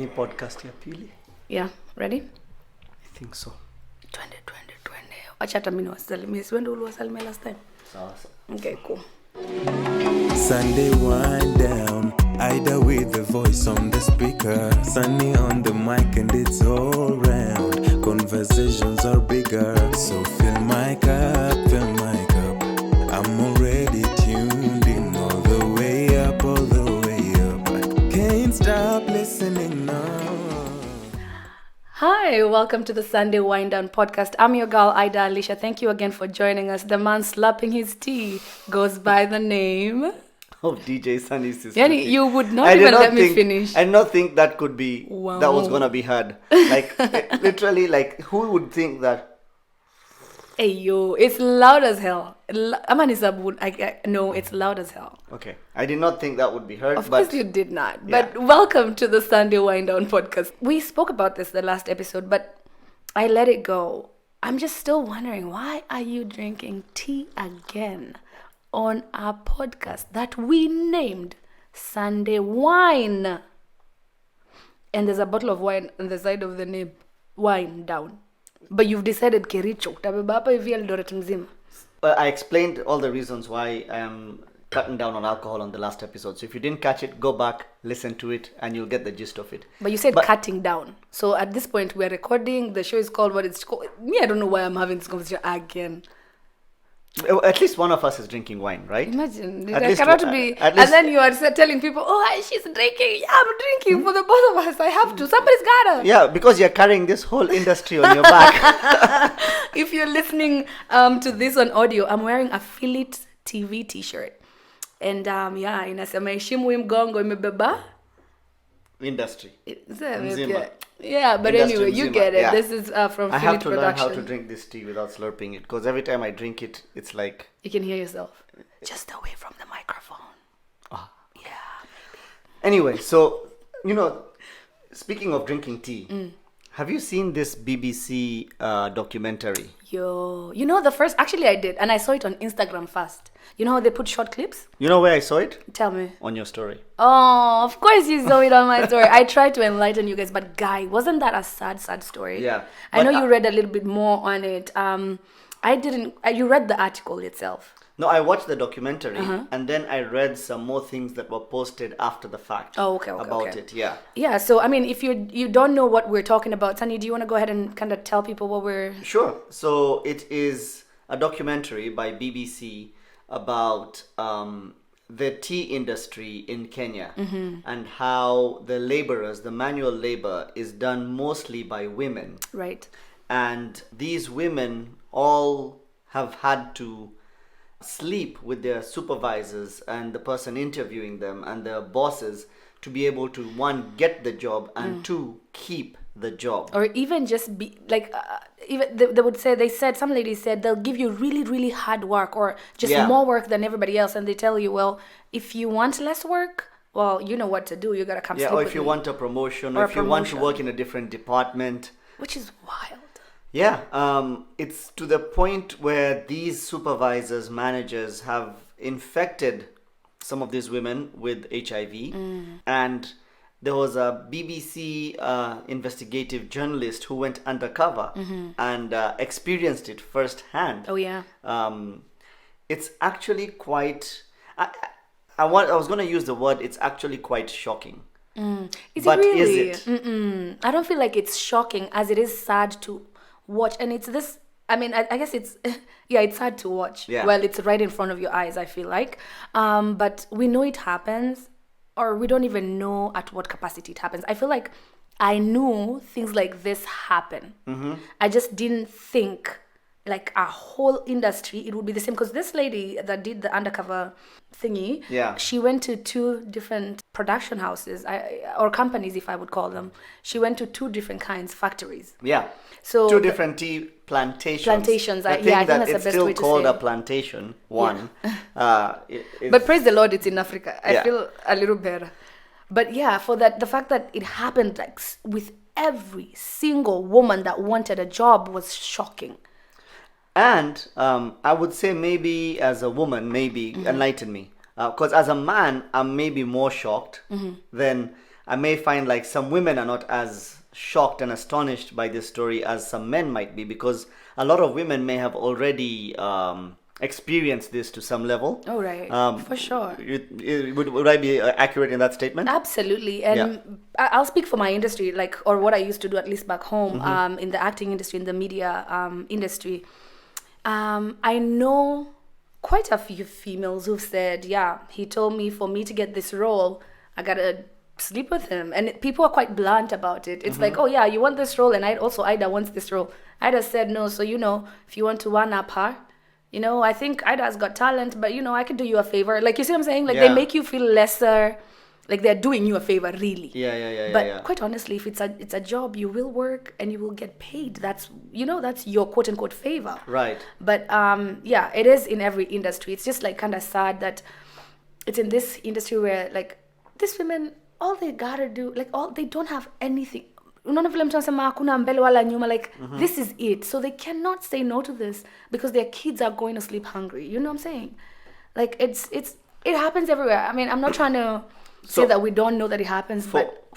Ni podcast ya pili. Yeah, ready? I think so. Twende. Acha hata mimi niwasalimie. Si wewe uliwasalimia last time? Sawa. Okay, cool. Sunday wind down, Ida with the voice on the speaker, Sunny on the mic and it's all round. Conversations are bigger, so fill my cup. I'm already tuned in all the way up. I can't stop listening now. Hi, welcome to the Sunday Wind Down podcast. I'm your girl, Ida Alicia. Thank you again for joining us. The man slapping his tea goes by the name Of DJ Sunny's sister. Yani, you would not even let me finish. I did not think that could be, Wow. that was going to be heard. Like, literally, like, who would think that? Hey, yo, it's loud as hell. No, it's loud as hell. Okay. I did not think that would be heard. Of course you did not. Yeah. But welcome to the Sunday Wind Down podcast. We spoke about this the last episode, but I let it go. I'm just still wondering, why are you drinking tea again on our podcast that we named Sunday Wine? And there's a bottle of wine on the side of the name, Wine Down. But you've decided Kericho. Utabeba hapa hivi Eldoret mzima. I explained all the reasons why I am cutting down on alcohol on the last episode. So if you didn't catch it, go back, listen to it, and you'll get the gist of it. But you said cutting down. So at this point, we're recording. The show is called what it's called. Me, I don't know why I'm having this conversation again. At least one of us is drinking wine, right? Imagine. At I least cannot one- be. at And least- then you are telling people, oh, she's drinking. Yeah, I'm drinking for the both of us. I have to. Somebody's gotta. Yeah, because you're carrying this whole industry on your back. If you're listening to this on audio, I'm wearing a Philip TV t-shirt. And yeah, inasema heshimu hii mgongo imebeba. Industry. Mzima. Yeah, but Industry anyway, you mzima, get it. yeah. This is from I Philip have to learn Production. how to drink this tea without slurping it, because every time I drink it, it's like... You can hear yourself. Just away from the microphone. Ah. Yeah. Anyway, so, speaking of drinking tea, have you seen this BBC documentary? Yo, the first, actually I did, and I saw it on Instagram first. You know how they put short clips? You know where I saw it? Tell me. On your story. Oh, of course you saw it on my story. I tried to enlighten you guys, but guy, wasn't that a sad story? Yeah. I know But, you read a little bit more on it. I didn't, you read the article itself. No, I watched the documentary, and then I read some more things that were posted after the fact. Oh, okay, about it, yeah. Yeah, so, I mean, if you don't know what we're talking about, Sunny, do you want to go ahead and kind of tell people what we're... Sure. So it is a documentary by BBC about the tea industry in Kenya and how the laborers, the manual labor, is done mostly by women. Right. And these women all have had to sleep with their supervisors and the person interviewing them and their bosses to be able to, one, get the job, and two, keep the job. Or even just be like, even they said some ladies said they'll give you really, really hard work or just more work than everybody else, and they tell you, well, if you want less work, well, you know what to do. You gotta come. Yeah, sleep or with if you me. want a promotion, Or or a if you want to promotion. work in a different department. Which is wild. Yeah, it's to the point where these supervisors, managers have infected some of these women with HIV, and there was a BBC investigative journalist who went undercover and experienced it firsthand. Oh yeah. It's actually quite... I was going to use the word, it's actually quite shocking. Is But it really? is it? I don't feel like it's shocking as it is sad to watch, and it's this. I mean, I guess it's it's sad to watch. Yeah. Well, it's right in front of your eyes. I feel like, but we know it happens, or we don't even know at what capacity it happens. I feel like I knew things like this happen. I just didn't think like a whole industry it would be the same, because this lady that did the undercover thingy, she went to 2 different production houses or companies, if I would call them. She went to 2 different kinds factories. Yeah. So 2 different tea plantations. Plantations, I I think that's the it's best still way to called say a it. plantation. One. But praise the Lord, it's in Africa. I feel a little better. But yeah, for that, the fact that it happened like with every single woman that wanted a job was shocking. And I would say maybe as a woman, maybe enlighten me. Because as a man, I'm maybe more shocked than I may find like some women are not as shocked and astonished by this story as some men might be, because a lot of women may have already experienced this to some level. Oh, right. For sure. Would I be accurate in that statement? Absolutely. And I'll speak for my industry, like, or what I used to do, at least back home, in the acting industry, in the media industry. I know quite a few females who've said, yeah, he told me for me to get this role, I gotta sleep with him. And people are quite blunt about it. It's like, oh yeah, you want this role, and Ida wants this role. Ida said no, so if you want to one up her, I think Ida's got talent, but I could do you a favor. Like, you see what I'm saying? Like, they make you feel lesser, like they're doing you a favor, really. But quite honestly, if it's a job, you will work and you will get paid. That's your quote unquote favor. Right. But it is in every industry. It's just like kind of sad that it's in this industry where like these women, all they gotta do, like they don't have anything. Unaona vile mtu anasema hakuna mbele wala nyuma, like this is it. So they cannot say no to this because their kids are going to sleep hungry. You know what I'm saying? Like it happens everywhere. I mean, I'm not trying to say that we don't know that it happens, but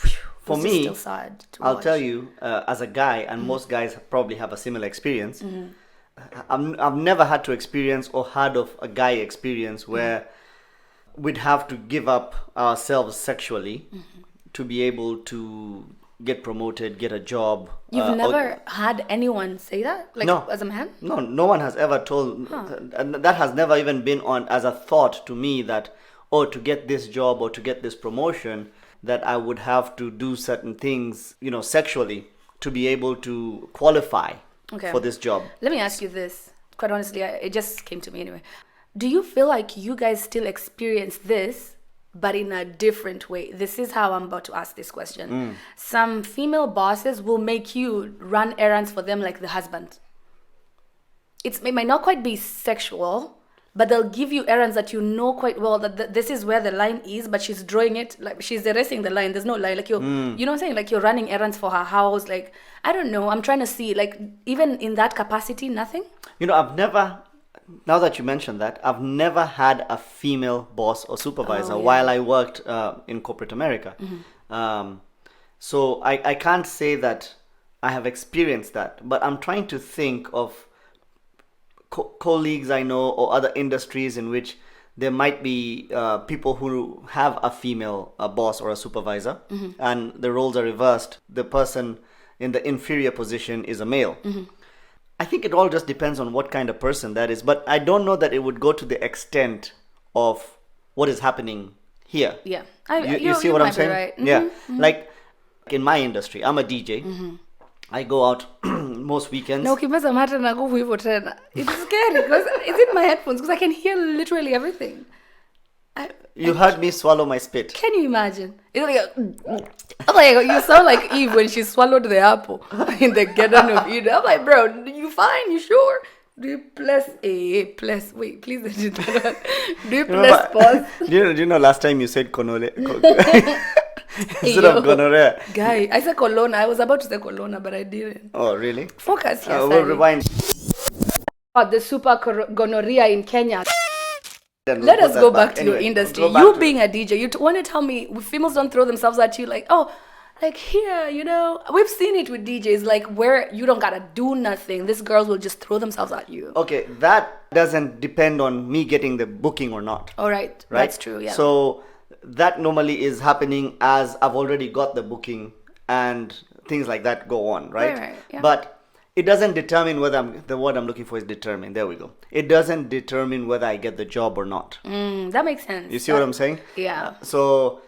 for me, still sad to I'll watch. tell you, as a guy, and most guys probably have a similar experience. I've never had to experience or heard of a guy experience where we'd have to give up ourselves sexually to be able to get promoted, get a job. You've never had anyone say that? Like, no, as a man? No one has ever told, and that has never even been on as a thought to me that, to get this job or to get this promotion, that I would have to do certain things, sexually to be able to qualify for this job. Let me ask you this. Quite honestly, it just came to me anyway. Do you feel like you guys still experience this, but in a different way? This is how I'm about to ask this question. Some female bosses will make you run errands for them like the husband. It might not quite be sexual, but they'll give you errands that you know quite well that this is where the line is, but she's drawing it, like she's erasing the line. There's no line. Like you know what I'm saying? Like you're running errands for her house. Like, I don't know. I'm trying to see, like, even in that capacity, nothing? I've never, now that you mentioned that, I've never had a female boss or supervisor while I worked in corporate America. So I can't say that I have experienced that, but I'm trying to think of colleagues I know or other industries in which there might be people who have a female boss or a supervisor, and the roles are reversed. The person in the inferior position is a male. I think it all just depends on what kind of person that is, but I don't know that it would go to the extent of what is happening here. Yeah. You see what I'm saying? Right. Yeah. Like in my industry, I'm a DJ. I go out most weekends. No, ukimeza mata na nguvu hivyo tena. It's scary because it's in my headphones because I can hear literally everything. You heard me swallow my spit. Can you imagine? It's like you sound like Eve when she swallowed the apple in the Garden of Eden. I'm like, bro, you fine? You sure? Do you plus wait, please don't do that. Do you plus pause? Do you know last time you said conole? Instead of gonorrhea. Guy, I said colonna. I was about to say colonna, but I didn't. Oh, really? Focus here. We'll rewind. The super gonorrhea in Kenya. Let us go back to your industry. You being a DJ, you want to tell me females don't throw themselves at you like, like here, we've seen it with DJs, like where you don't gotta do nothing. These girls will just throw themselves at you. Okay, that doesn't depend on me getting the booking or not. All right? That's true, yeah. So that normally is happening as I've already got the booking and things like that go on, right? Right, yeah. But it doesn't determine whether the word I'm looking for is determine. There we go. It doesn't determine whether I get the job or not. That makes sense. You see what I'm saying? Yeah. So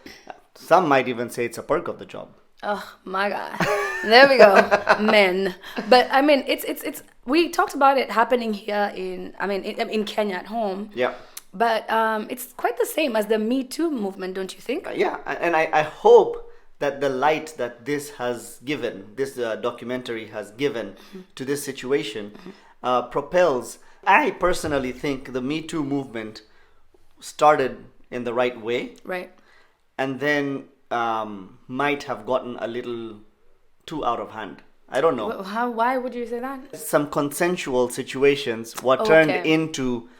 some might even say it's a perk of the job. Oh my God. There we go. Men. But I mean, it's we talked about it happening here in Kenya at home. Yeah. But it's quite the same as the Me Too movement, don't you think? Yeah. And I hope that the light that this has given, this documentary has given to this situation propels. I personally think the Me Too movement started in the right way. Right. And then might have gotten a little too out of hand. I don't know. Why would you say that? Some consensual situations were turned into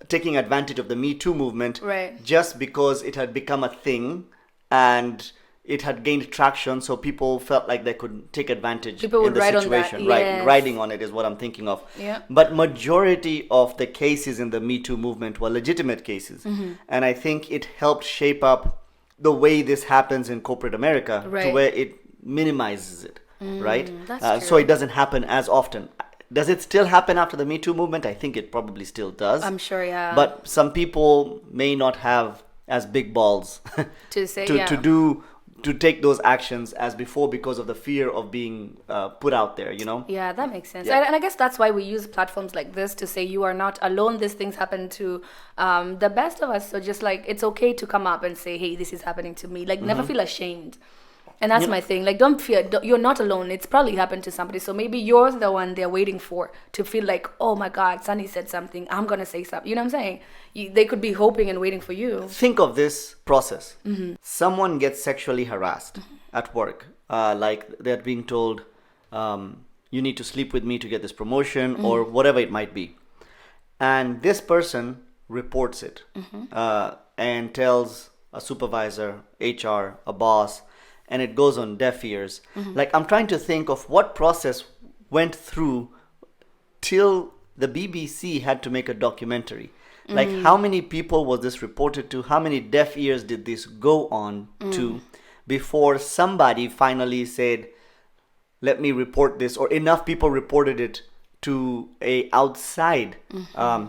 taking advantage of the Me Too movement, right, just because it had become a thing and it had gained traction, so people felt like they could take advantage People in would the ride on situation. that, Right, yes. riding on it is what I'm thinking of. Yeah. But majority of the cases in the Me Too movement were legitimate cases, and I think it helped shape up the way this happens in corporate America to Right. where it minimizes it, right? that's So true. it doesn't happen as often. Does it still happen after the Me Too movement? I think it probably still does. I'm sure, yeah. But some people may not have as big balls To say, yeah. to take those actions as before because of the fear of being put out there, you know? Yeah, that makes sense. Yeah. And I guess that's why we use platforms like this to say you are not alone. These things happen to the best of us. So just like, it's okay to come up and say, hey, this is happening to me. Like, never feel ashamed. And that's my thing. Like, don't fear. You're not alone. It's probably happened to somebody. So maybe you're the one they're waiting for to feel like, oh my God, Sunny said something. I'm going to say something. You know what I'm saying? They could be hoping and waiting for you. Think of this process. Someone gets sexually harassed at work. Like they're being told, you need to sleep with me to get this promotion or whatever it might be. And this person reports it and tells a supervisor, HR, a boss, and it goes on deaf ears. Like, I'm trying to think of what process went through till the BBC had to make a documentary. Like, how many people was this reported to? How many deaf ears did this go on to before somebody finally said, let me report this, or enough people reported it to a outside,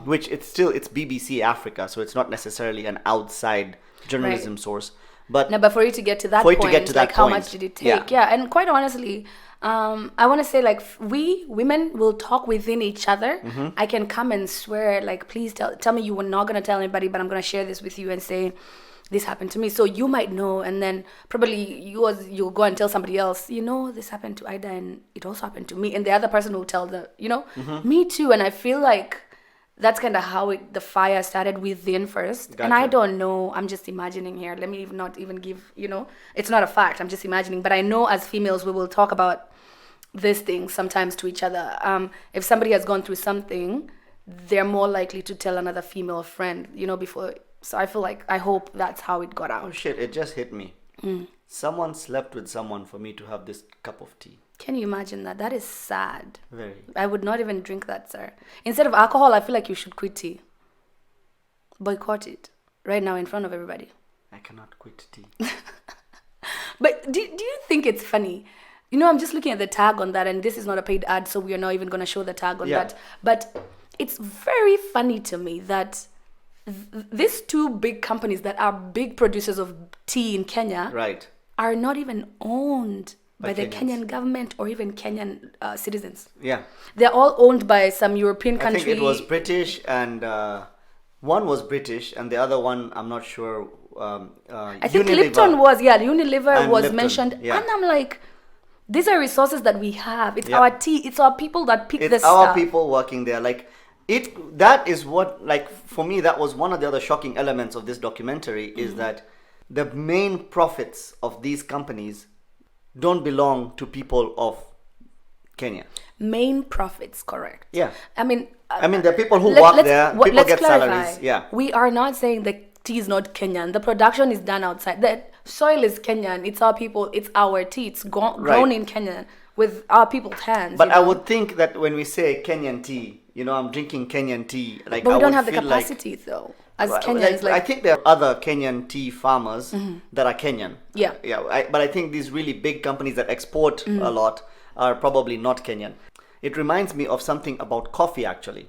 which it's BBC Africa, so it's not necessarily an outside journalism source. But No, but for you to get to that For you point, to get to that like how point, much did it take? Yeah, and quite honestly, I want to say like we women will talk within each other. I can come and swear like, please tell me you were not gonna tell anybody, but I'm gonna share this with you and say this happened to me. So you might know, and then probably you'll go and tell somebody else, you know, this happened to Ida and it also happened to me, and the other person will tell me too. And I feel like that's kind of how the fire started within first. Gotcha. And I don't know, I'm just imagining here. Let me not even give, it's not a fact. I'm just imagining. But I know as females, we will talk about these things sometimes to each other. If somebody has gone through something, they're more likely to tell another female friend, before. So I feel like, I hope that's how it got oh out. shit, it just hit me. Someone slept with someone for me to have this cup of tea. Can you imagine that? That is sad. Very. I would not even drink that, sir. Instead of alcohol, I feel like you should quit tea. Boycott it right now in front of everybody. I cannot quit tea. But do you think it's funny? I'm just looking at the tag on that, and this is not a paid ad, so we are not even going to show the tag on that. But it's very funny to me that these two big companies that are big producers of tea in Kenya Right. are not even owned by the Kenyans. Kenyan government or even Kenyan citizens. Yeah. They're all owned by some European country. I think it was British, and one was British, and the other one, I'm not sure. I think Unilever. Lipton was, Unilever And was Lipton, mentioned. yeah. And I'm like, these are resources that we have. It's Yeah. our tea. It's our people that pick It's this our stuff. people working there. Like, that is what, like, for me, that was one of the other shocking elements of this documentary is that the main profits of these companies don't belong to people of Kenya. Main profits, correct. Yeah. I mean, there are people who work there, people let's get clarify. salaries. Yeah. We are not saying the tea is not Kenyan. The production is done outside. The soil is Kenyan. It's our people. It's our tea. It's grown in Kenya with our people's hands. But I would think that when we say Kenyan tea, I'm drinking Kenyan tea. Like, But we I don't would have the feel like- capacity though. As Well, Kenyans, I think there are other Kenyan tea farmers that are Kenyan. Yeah. But I think these really big companies that export a lot are probably not Kenyan. It reminds me of something about coffee, actually.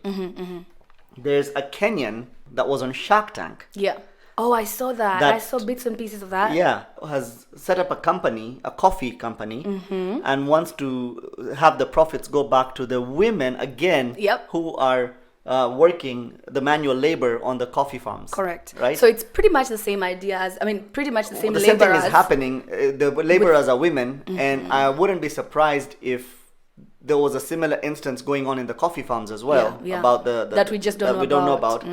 There's a Kenyan that was on Shark Tank. Yeah. Oh, I saw that. I saw bits and pieces of that. Yeah, has set up a company, a coffee company, and wants to have the profits go back to the women again who are working the manual labor on the coffee farms. Correct. Right? So it's pretty much the same idea as, pretty much the same The same thing labor is happening. The laborers are women, and I wouldn't be surprised if there was a similar instance going on in the coffee farms as well about the that we just don't that know we about.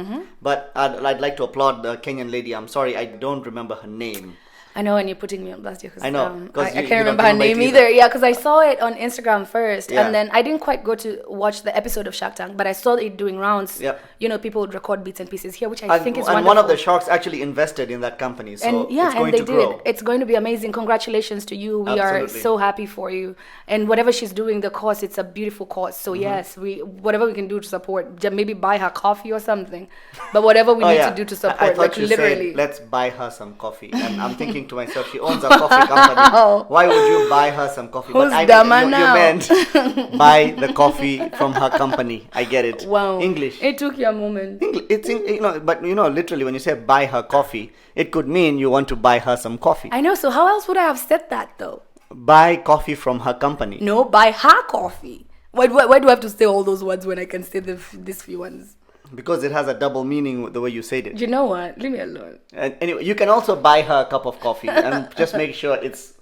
But I'd like to applaud the Kenyan lady. I'm sorry, I don't remember her name. I know, and you're putting me on blast here because I know, 'cause I you can't don't remember her know it name either. either. Yeah, because I saw it on Instagram first, Yeah. and then I didn't quite go to watch the episode of Shark Tank, but I saw it doing rounds. Yep. You know, people would record bits and pieces here, which I think is and wonderful. one of the sharks actually invested in that company, so And yeah, it's going and they to grow. did. It's going to be amazing. Congratulations to you. We are Absolutely. so happy for you. And whatever she's doing, the cause, it's a beautiful cause. So yes, whatever we can do to support, maybe buy her coffee or something. But whatever we need to do to I support, thought like you literally. said, let's buy her some coffee. And I'm thinking to myself, she owns a coffee company. Why would you buy her some coffee? Who's I dumber you now? meant buy the coffee from her company. I get it. Wow. English. It took you a moment. It's but literally when you say buy her coffee, it could mean you want to buy her some coffee. I know. So how else would I have said that though? Buy coffee from her company. No, buy her coffee. Why do I have to say all those words when I can say these few ones? Because it has a double meaning the way you said it. You know what? Leave me alone. And anyway, you can also buy her a cup of coffee and just make sure it's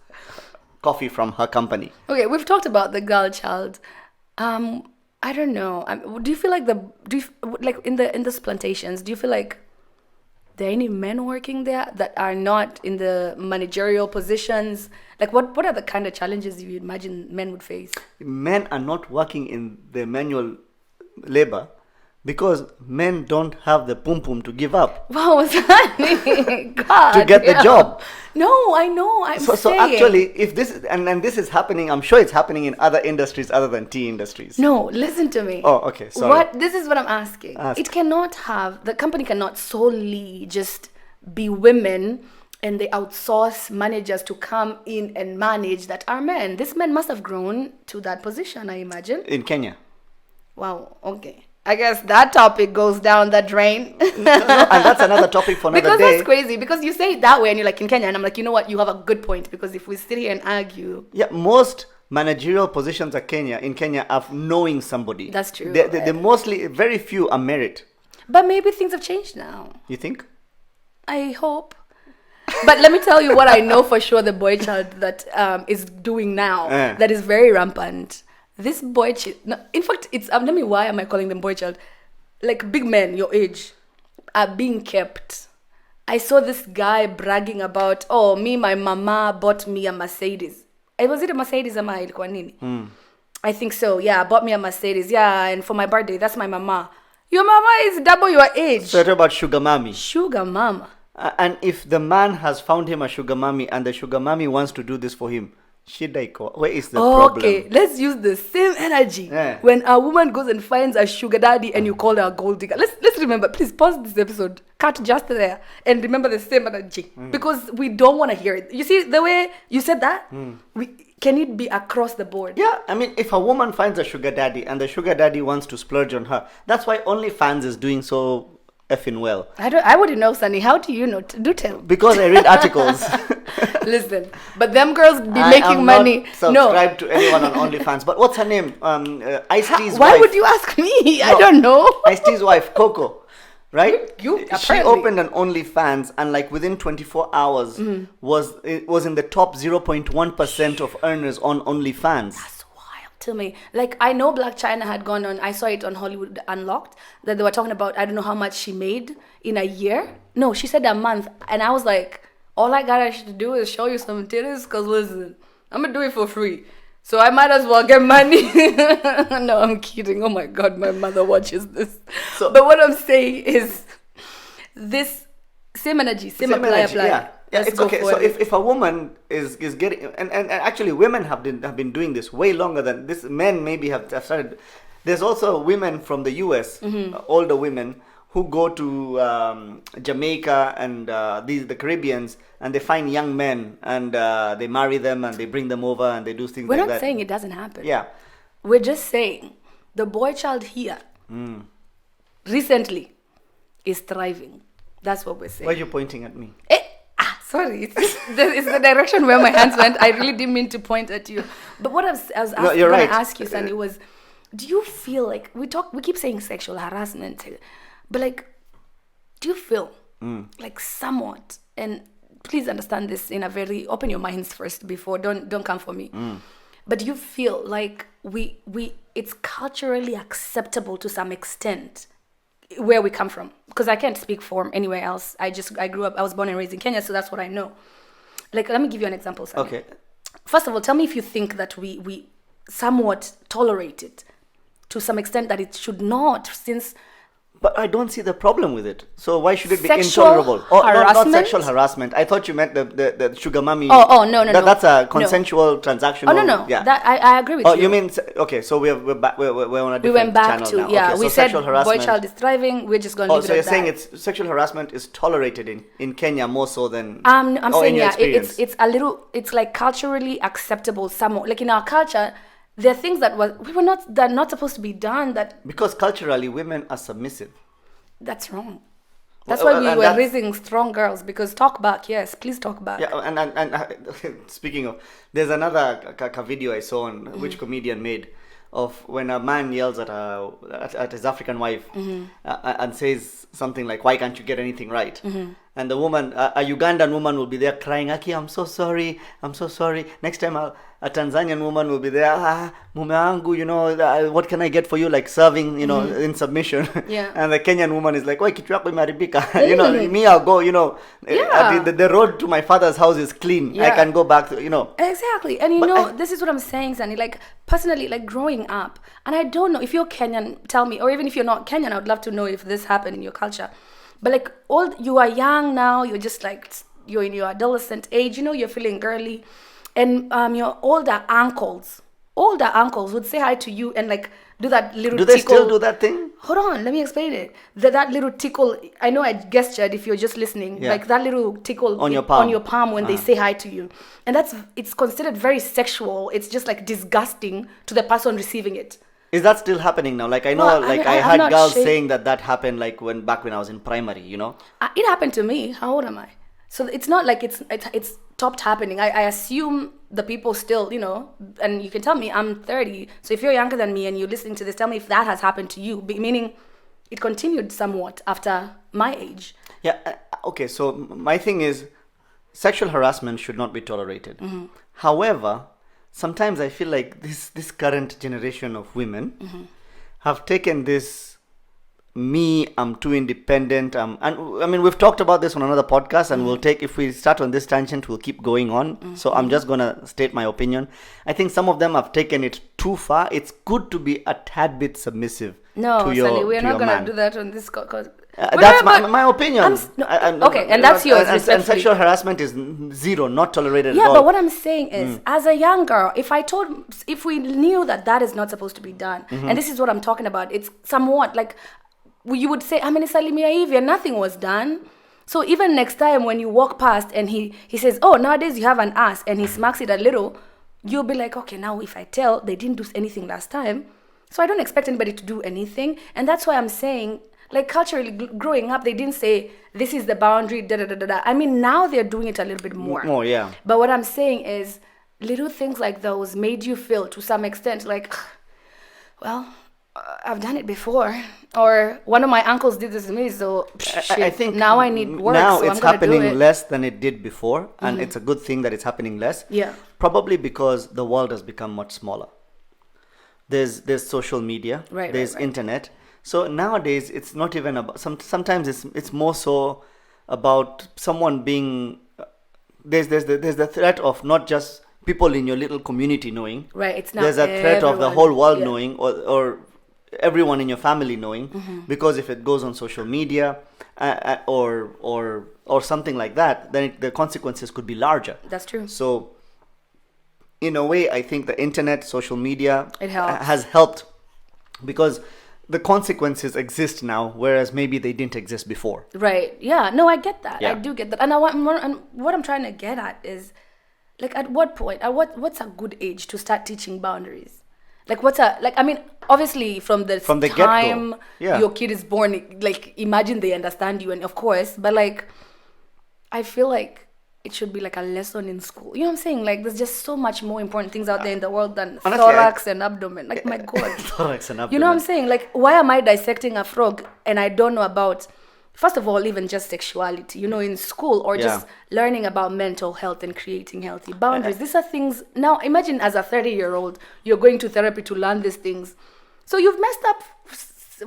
coffee from her company. Okay, we've talked about the girl child. I don't know. Do you feel like in these plantations? Do you feel like there are any men working there that are not in the managerial positions? Like, what are the kind of challenges you imagine men would face? Men are not working in the manual labor because men don't have the pum pum to give up Wow, what's happening? God, to get the yeah. job. No, I know. So saying. actually, if this and this is happening, I'm sure it's happening in other industries other than tea industries. No, listen to me. Oh, okay. Sorry. This is what I'm asking. Ask. It cannot the company cannot solely just be women and they outsource managers to come in and manage that are men. These men must have grown to that position, I imagine. In Kenya. Wow, okay. I guess that topic goes down the drain. And that's another topic for another Because day. that's crazy. Because you say it that way and you're like in Kenya, and I'm like, you know what? You have a good point. Because if we sit here and argue, Yeah, most managerial positions in Kenya are knowing somebody. That's true. They mostly, very few are merit. but maybe things have changed now. You think? I hope. But let me tell you what I know for sure the boy child that is doing now that is very rampant. This boy child, no, in fact, it's why am I calling them boy child? Like big men your age are being kept. I saw this guy bragging about, oh, my mama bought me a Mercedes. Was it a Mercedes ama ilikuwa nini? I think so, yeah, bought me a Mercedes, yeah, and for my birthday, that's my mama. Your mama is double your age. So you're about sugar mommy. Sugar mama. And if the man has found him a sugar mommy and the sugar mommy wants to do this for him, where is the problem? Okay, let's use the same energy. Yeah. When a woman goes and finds a sugar daddy and you call her a gold digger. Let's remember, please pause this episode, cut just there, and remember the same energy. Because we don't want to hear it. You see, the way you said that, can it be across the board? Yeah, I mean, if a woman finds a sugar daddy and the sugar daddy wants to splurge on her, that's why OnlyFans is doing so effing well. I wouldn't know, Sunny. How do you know? Do tell. Because I read articles. Listen, but them girls be I making am money. not subscribed to anyone on OnlyFans. But what's her name? Ice-T's wife. Why would you ask me? I don't know. Ice-T's wife, Coco. Right? You She apparently. opened an OnlyFans and like within 24 hours was in the top 0.1% of earners on OnlyFans. That's wild to me. Like, I know Black China had gone on, I saw it on Hollywood Unlocked, that they were talking about, I don't know how much she made in a year. No, she said a month. And I was like, all I got to do is show you some titties, because listen, I'm going to do it for free. So I might as well get money. No, I'm kidding. Oh my God, my mother watches this. But what I'm saying is, this same energy, same apply. Yeah. Let's It's go okay. for So it. if a woman is getting and actually women have been doing this way longer than this. Men maybe have started. There's also women from the US, older women who go to Jamaica and the Caribbeans, and they find young men and they marry them and they bring them over and they do things We're like not that. saying it doesn't happen. Yeah. We're just saying the boy child here recently is thriving. That's what we're saying. Why are you pointing at me? Sorry, it's the direction where my hands went. I really didn't mean to point at you. But what I was going you're to right. ask you, Sandy, was, do you feel like we keep saying sexual harassment, but like, do you feel like somewhat, and please understand this in a very, open your minds first before, don't come for me. But do you feel like it's culturally acceptable to some extent where we come from? Because I can't speak for anywhere else. I was born and raised in Kenya, so that's what I know. Like, let me give you an example, Sunny. Okay. First of all, tell me if you think that we somewhat tolerate it to some extent that it should not, since But I don't see the problem with it. So why should it be Sexual intolerable? Not harassment? sexual harassment. I thought you meant the sugar mommy. Oh, no. That's a No. consensual transactional. Oh, no. Yeah. That I agree with Oh, you. you mean okay? So we're back. We're on a different we went back channel to, now. yeah, Okay, we so said sexual harassment. boy child is thriving. We're just going to Oh, leave so it you're at saying that. it's sexual harassment is tolerated in Kenya more so than I'm or saying, in your yeah, experience? it's a little, it's like culturally acceptable somewhat. Like in our culture, there are things that are not supposed to be done. Because culturally women are submissive. That's wrong. That's Well, why we and were that's- raising strong girls, because talk back, yes, please talk back. Yeah, and speaking of, there's another video I saw on which comedian made of when a man yells at his African wife and says something like, "Why can't you get anything right?" And the woman, a Ugandan woman, will be there crying, "Aki, I'm so sorry. Next time a Tanzanian woman will be there, mume wangu, what can I get for you?" Like serving, in submission. Yeah. And the Kenyan woman is like, "Oi, kitu yako imeharibika." Me, I'll go, Yeah. the road to my father's house is clean. I Yeah. can go back to, Exactly. And this is what I'm saying, Sunny. Like, personally, like growing up, and I don't know if you're Kenyan, tell me, or even if you're not Kenyan, I would love to know if this happened in your culture. But like, you are young now, you're just like, you're in your adolescent age, you're feeling girly, and your older uncles would say hi to you and like do that little Do they tickle. still do that thing? Hold on, let me explain it. That little tickle, I know I gestured if you're just listening, Yeah. like that little tickle On your palm. when they say hi to you. And it's considered very sexual. It's just like disgusting to the person receiving it. Is that still happening now? Like I know, Well, I I'm had not girls sure. saying that happened like back when I was in primary. It happened to me. How old am I? So it's not like it's stopped happening. I assume the people still, and you can tell me I'm 30. So if you're younger than me and you're listening to this, tell me if that has happened to you. Meaning it continued somewhat after my age. Yeah. Okay. So my thing is, sexual harassment should not be tolerated. However, sometimes I feel like this current generation of women have taken this. I'm too independent. And I mean, we've talked about this on another podcast, and if we start on this tangent, we'll keep going on. So I'm just gonna state my opinion. I think some of them have taken it too far. It's good to be a tad bit submissive. No, to your, Sunny, we're to not your gonna man. do that on this cause That's my opinion. Okay, and that's yours, And respectfully. sexual harassment is zero, not tolerated at Yeah, all. but what I'm saying is, as a young girl, if we knew that is not supposed to be done, and this is what I'm talking about, it's somewhat like you would say, "Amenisalimia hivi," and nothing was done. So even next time when you walk past and he says, "Oh, nowadays you have an ass," and he smacks it a little, you'll be like, "Okay, now if I tell they didn't do anything last time, so I don't expect anybody to do anything." And that's why I'm saying, like culturally growing up, they didn't say this is the boundary. Da da da da da. I mean, now they're doing it a little bit more. More, yeah. But what I'm saying is, little things like those made you feel to some extent like, well, I've done it before, or one of my uncles did this to me, so shit, I think now I need work. Now so it's I'm gonna do happening it. less than it did before, and it's a good thing that it's happening less. Yeah. Probably because the world has become much smaller. There's social media. Right, There's right, right. internet. So nowadays it's not even about. Sometimes it's more so about someone being. There's the threat of not just people in your little community knowing. Right, it's not There's a threat of the everyone, whole world yeah. knowing, or everyone in your family knowing, because if it goes on social media or something like that, then the consequences could be larger. That's true. So in a way, I think the internet, social media It helps. has helped, because the consequences exist now, whereas maybe they didn't exist before. Right. Yeah. No, I get that. Yeah. I do get that. And what I'm trying to get at is, like, at what point, what's a good age to start teaching boundaries? Like, I mean, obviously from the From the time get-go. Yeah. your kid is born, like, imagine they understand you, and of course, but like, I feel like it should be like a lesson in school. You know what I'm saying? Like, there's just so much more important things out there in the world than Honestly, thorax and abdomen. Like, my God. Thorax and You know what I'm abdomen. saying? Like, why am I dissecting a frog and I don't know about, first of all, even just sexuality, in school, or just learning about mental health and creating healthy boundaries. These are things, now imagine as a 30-year-old, you're going to therapy to learn these things. So you've messed up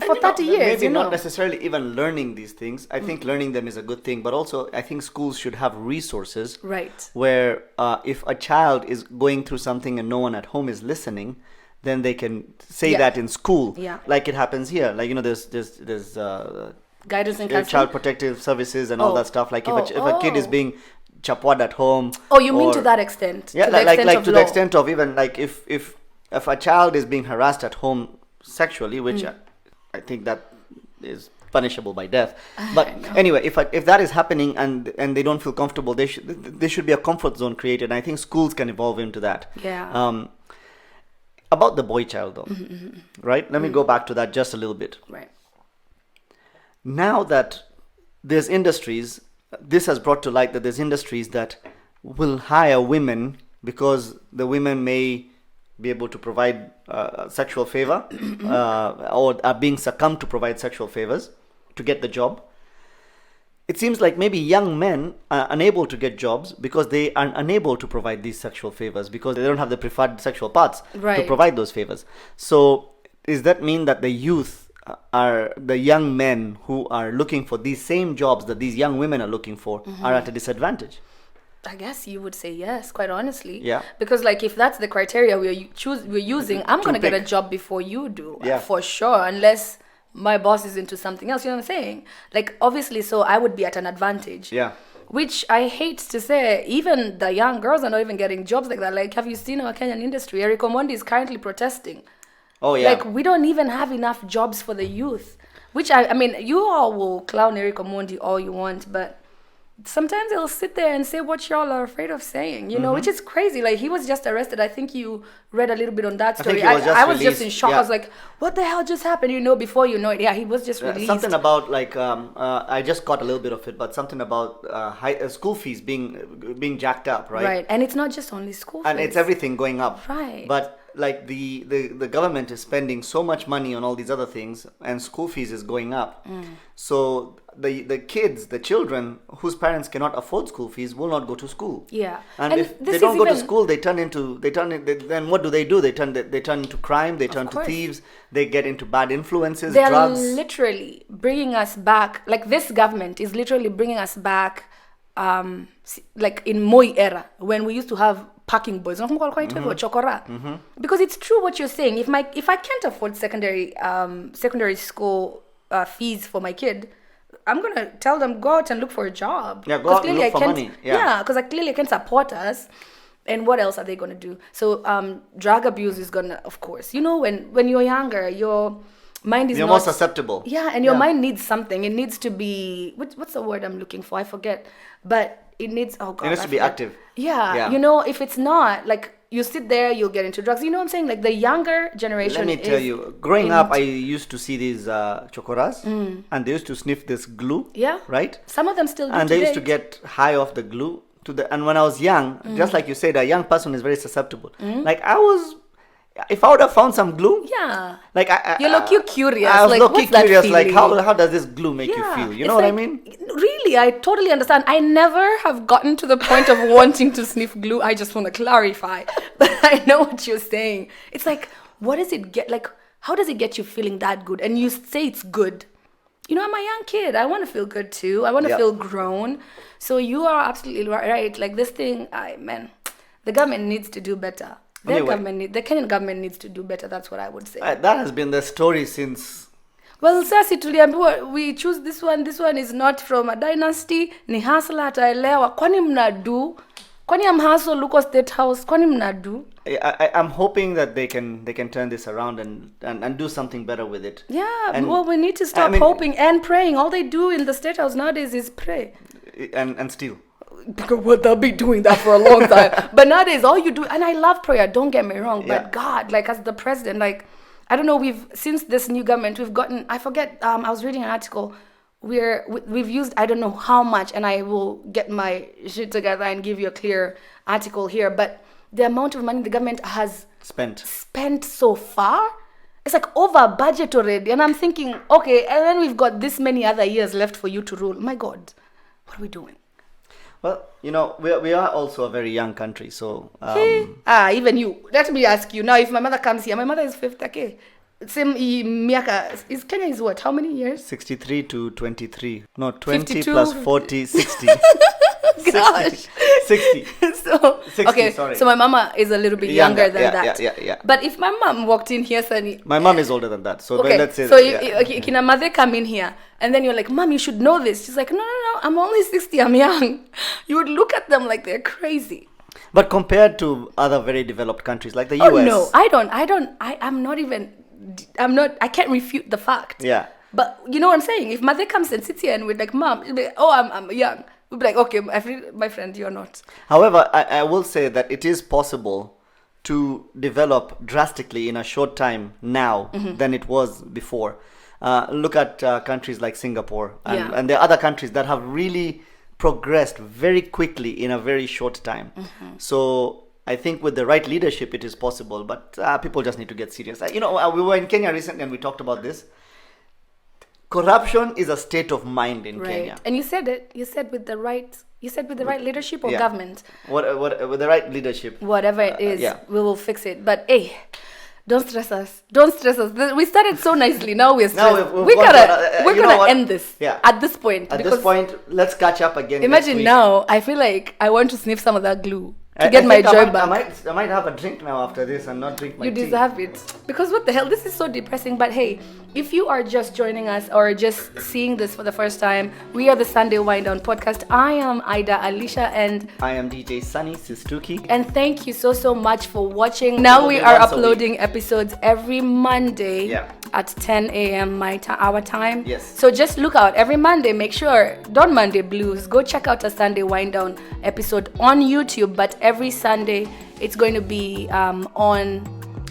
for 30 years, maybe you know. not necessarily even learning these things. I think learning them is a good thing, but also I think schools should have resources Right. where if a child is going through something and no one at home is listening, then they can say Yeah. that in school, Yeah. like it happens here. Like, you know, there's Guidance and child counseling. protective services and all Oh. that stuff. Like Oh, if a kid is oh. being chapwad at home. Oh, you mean or- to that extent? Yeah, to the like extent like of to law. the extent of even like if a child is being harassed at home sexually, which I think that is punishable by death. But know. anyway, if that is happening and they don't feel comfortable, there should be a comfort zone created. And I think schools can evolve into that. Yeah. About the boy child though, right? Let me go back to that just a little bit. Right. Now that there's industries, this has brought to light that there's industries that will hire women because the women may be able to provide sexual favor or are being succumbed to provide sexual favors to get the job. It seems like maybe young men are unable to get jobs because they are unable to provide these sexual favors because they don't have the preferred sexual parts to Right. provide those favors. So does that mean that the youth are the young men who are looking for these same jobs that these young women are looking for are at a disadvantage? I guess you would say yes, quite honestly. Yeah. Because like if that's the criteria we're using, I'm gonna get a pick. job before you do, Yeah. for sure, unless my boss is into something else. You know what I'm saying? Like obviously, so I would be at an advantage. Yeah. Which I hate to say, even the young girls are not even getting jobs like that. Like, have you seen our Kenyan industry? Eric Omondi is currently protesting. Oh yeah. Like, we don't even have enough jobs for the youth. Which I mean, you all will clown Eric Omondi all you want, but sometimes he'll sit there and say what y'all are afraid of saying, you know, which is crazy. Like, he was just arrested. I think you read a little bit on that I think story. he was just I was just in released, shock. yeah. I was like, what the hell just happened? You know, before you know it, yeah, he was just released. Something about like I just caught a little bit of it, but something about school fees being jacked up, right? Right. And it's not just only school And fees. it's everything going up. Right. But like the government is spending so much money on all these other things, and school fees is going up. So the kids, the children whose parents cannot afford school fees will not go to school. Yeah. And if this they don't is go to even- school, then what do? They turn into crime. They turn to course. thieves. They get into bad influences, They're drugs. literally bringing us back. Like, this government is literally bringing us back, like in Moi era, when we used to have parking boys. Chokora. Because it's true what you're saying. If I can't afford secondary school fees for my kid, I'm gonna tell them go out and look for a job. Yeah, go 'Cause out and clearly look for I can't- money. Yeah. because I clearly can't support us. And what else are they gonna do? So drug abuse is gonna, of course. You know, when you're younger, your mind is You're not more susceptible. Yeah, and your mind needs something. It needs to be what's the word I'm looking for? I forget. But it needs It needs to be active. Yeah, Yeah. you know, if it's not, like, you sit there, you'll get into drugs. You know what I'm saying? Like, the younger generation. Let me tell is you, growing up, I used to see these chokoras, and they used to sniff this glue. Yeah. Right? Some of them still do. And they used to today. get high off the glue. And when I was young, just like you said, a young person is very susceptible. Like if I would have found some glue, Yeah. like You're low-key curious. I was Like, low-key what's that curious, like feeling? how does this glue make you Yeah, feel? You it's know what I like- mean? Really, I totally understand. I never have gotten to the point of wanting to sniff glue. I just want to clarify. But I know what you're saying. It's like, what does it get? Like, how does it get you feeling that good? And you say it's good. You know, I'm a young kid. I want to feel good too. I want to Yeah. feel grown. So you are absolutely right. Like, this thing, the government needs to do better. Anyway. The Kenyan government needs to do better. That's what I would say. That has been the story since. Well, sasa tuliambiwa we choose this one. This one is not from a dynasty. Ni hustler ataelewa. Kwani mnadu? Kwani amhustle Luko State House? Kwani mnadu? I'm hoping that they can turn this around and do something better with it. Yeah, And- well, we need to stop hoping and praying. All they do in the State House nowadays is pray. And steal. Because well, they'll be doing that for a long time. But nowadays, all you do, and I love prayer, don't get me wrong, Yeah. but God, like, as the president, like, I don't know, since this new government, we've gotten, I forget, I was reading an article where we've used, I don't know how much, and I will get my shit together and give you a clear article here, but the amount of money the government has spent so far, it's like over budget already. And I'm thinking, okay, and then we've got this many other years left for you to rule. My God, what are we doing? Well, you know, we are also a very young country, so Even you. Let me ask you now. If my mother comes here, my mother is 50. Okay, Same miaka is Kenya is what? How many years? 63 to 23. No, 20 52. plus 40, 60. Gosh. 60. So 60, okay, sorry. so my mama is a little bit younger than yeah, that. Yeah. But if my mom walked in here, Sunny. My mom is older than that. So Okay, let's say so yeah. can a mother come in here and then you're like, Mom, you should know this. She's like, no, I'm only 60, I'm young. You would look at them like they're crazy. But compared to other very developed countries like the Oh US. no, I can't refute the fact. Yeah. But you know what I'm saying? If mother comes and sits here and we're like, Mom, you'll be like, oh, I'm young. We'll be like, okay, my friend, you're not. However, I will say that it is possible to develop drastically in a short time now than it was before. Look at countries like Singapore and there are other countries that have really progressed very quickly in a very short time. So I think with the right leadership, it is possible, but people just need to get serious. We were in Kenya recently and we talked about this. Corruption is a state of mind in Kenya. And you said it. You said with the right leadership or government. What with the right leadership. Whatever it is, we will fix it. But hey, don't stress us. Don't stress us. We started so nicely. Now we're stressed. We're gonna end this. Yeah. At this point. At this point, let's catch up again. Imagine now. I feel like I want to sniff some of that glue to get my joy back. I might have a drink now after this and not drink my tea. You deserve it. Because what the hell? This is so depressing. But hey, if you are just joining us or just seeing this for the first time, we are the Sunday Wind Down podcast. I am Ida Alicia and I am DJ Sunny Sistuki. And thank you so much for watching. Now we are uploading episodes every Monday at 10 a.m. our time. Yes. So just look out every Monday. Make sure, don't Monday blues. Go check out a Sunday Wind Down episode on YouTube. But every Sunday, it's going to be on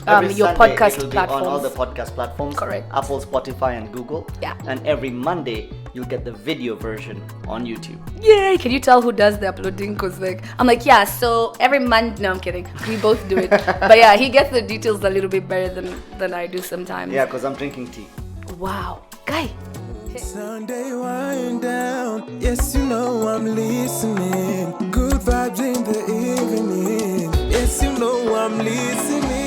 your podcast platforms. On all the podcast platforms. Correct. Apple, Spotify, and Google. Yeah. And every Monday, you'll get the video version on YouTube. Yay! Can you tell who does the uploading? Because I'm like, yeah, so every Monday. No, I'm kidding. We both do it. But yeah, he gets the details a little bit better than I do sometimes. Yeah, because I'm drinking tea. Wow. Guy. Sunday wind down. Yes, you know I'm listening. Good vibes in the evening. Yes, you know I'm listening.